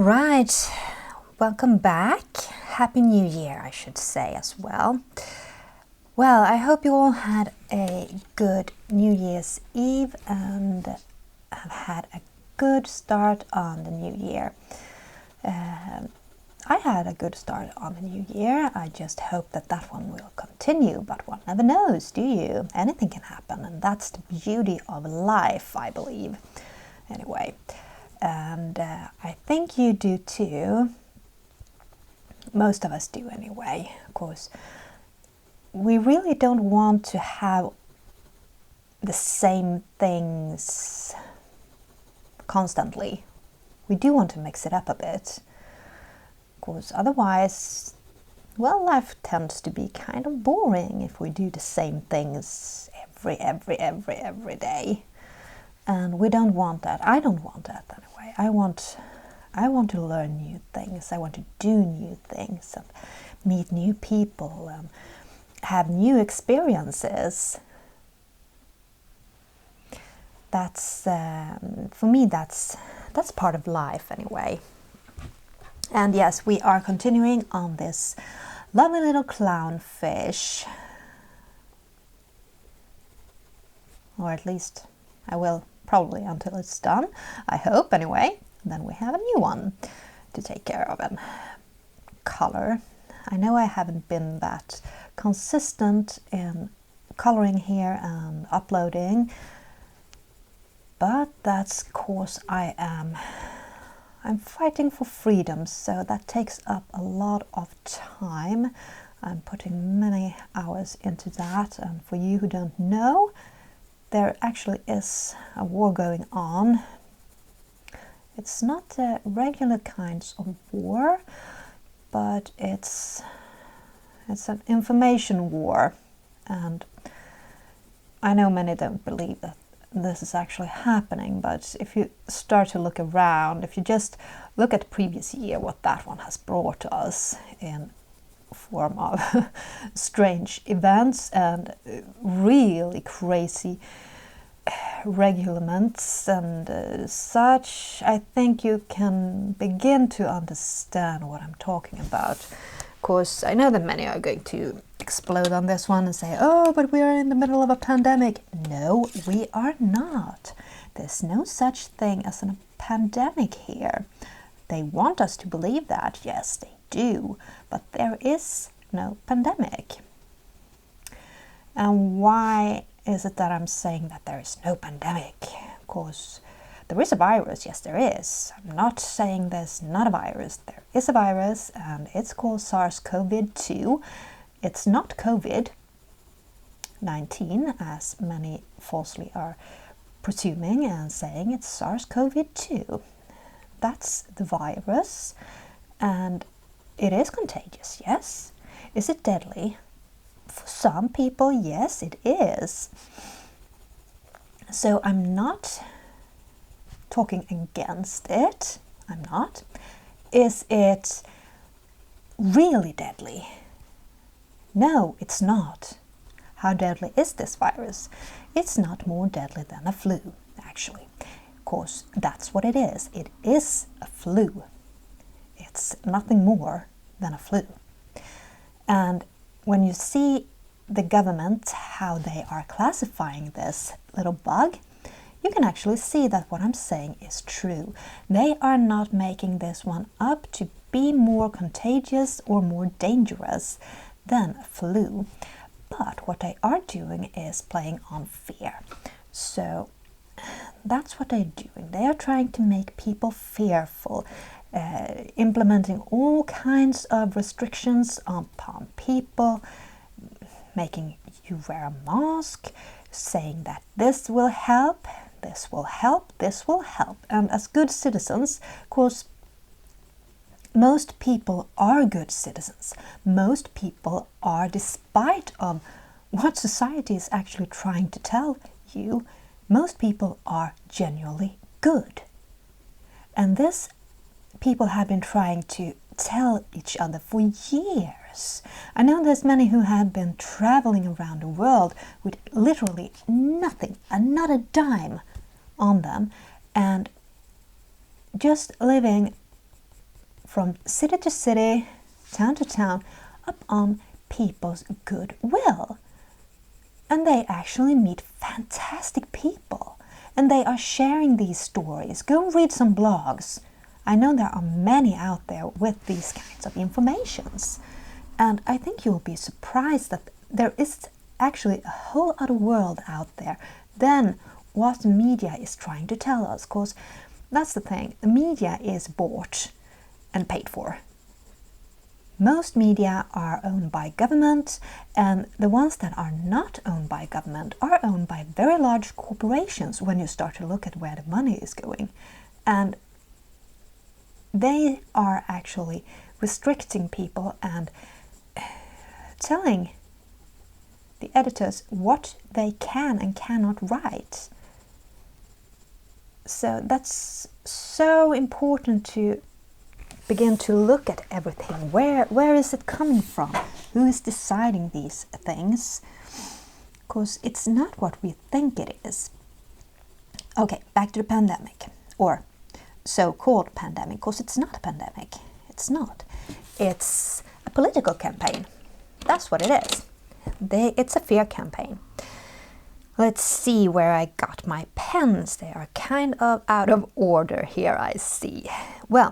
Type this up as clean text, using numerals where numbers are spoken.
right, welcome back. Happy New Year, I should say as well. Well, I hope you all had a good New Year's Eve and have had a good start on the new year. I had a good start on the new year. I just hope that one will continue, but one never knows, do you? Anything can happen, and that's the beauty of life, I believe. Anyway, and I think you do too. Most of us do anyway, of course. We really don't want to have the same things constantly. We do want to mix it up a bit. Of course, otherwise, well, life tends to be kind of boring if we do the same things every day. And we don't want that. I don't want that anyway. I want to learn new things. I want to do new things and meet new people and have new experiences. That's for me. That's part of life anyway. And yes, we are continuing on this lovely little clownfish, or at least I will probably until it's done. I hope anyway. Then we have a new one to take care of and color. I know I haven't been that consistent in coloring here and uploading, but that's because I'm fighting for freedom, so that takes up a lot of time. I'm putting many hours into that, and for you who don't know, there actually is a war going on. It's not the regular kinds of war, but it's an information war, and I know many don't believe that this is actually happening, but if you start to look around, if you just look at the previous year, what that one has brought to us in form of strange events and really crazy regulations and such, I think you can begin to understand what I'm talking about. Of course, I know that many are going to explode on this one and say, oh, but we are in the middle of a pandemic. No, we are not. There's no such thing as a pandemic here. They want us to believe that. Yes, they do. But there is no pandemic. And why is it that I'm saying that there is no pandemic? Of course, there is a virus. Yes, there is. I'm not saying there's not a virus. There is a virus, and it's called SARS-CoV-2. It's not COVID-19, as many falsely are presuming and saying it's SARS-CoV-2. That's the virus, and it is contagious, yes. Is it deadly? For some people, yes, it is. So I'm not talking against it. I'm not. Is it really deadly? No, it's not. How deadly is this virus? It's not more deadly than a flu, actually. Of course, that's what it is. It is a flu. It's nothing more than a flu. And when you see the government, how they are classifying this little bug, you can actually see that what I'm saying is true. They are not making this one up to be more contagious or more dangerous than a flu. But what they are doing is playing on fear. So that's what they're doing. They are trying to make people fearful, implementing all kinds of restrictions upon people, making you wear a mask, saying that this will help, this will help, this will help. And as good citizens, of course, most people are good citizens. Most people are, despite of what society is actually trying to tell you, most people are genuinely good. And this people have been trying to tell each other for years. I know there's many who have been traveling around the world with literally nothing, not a dime on them, and just living from city to city, town to town, upon people's goodwill. And they actually meet fantastic people. And they are sharing these stories. Go and read some blogs. I know there are many out there with these kinds of informations. And I think you'll be surprised that there is actually a whole other world out there than what the media is trying to tell us. Because that's the thing, the media is bought and paid for. Most media are owned by government, and the ones that are not owned by government are owned by very large corporations when you start to look at where the money is going. And they are actually restricting people and telling the editors what they can and cannot write. So that's so important to begin to look at everything. Where is it coming from? Who is deciding these things? Because it's not what we think it is. Okay, back to the pandemic, or so-called pandemic, because it's not a pandemic. It's not. It's a political campaign. That's what it is. It's a fear campaign. Let's see where I got my pens. They are kind of out of order here, I see. Well,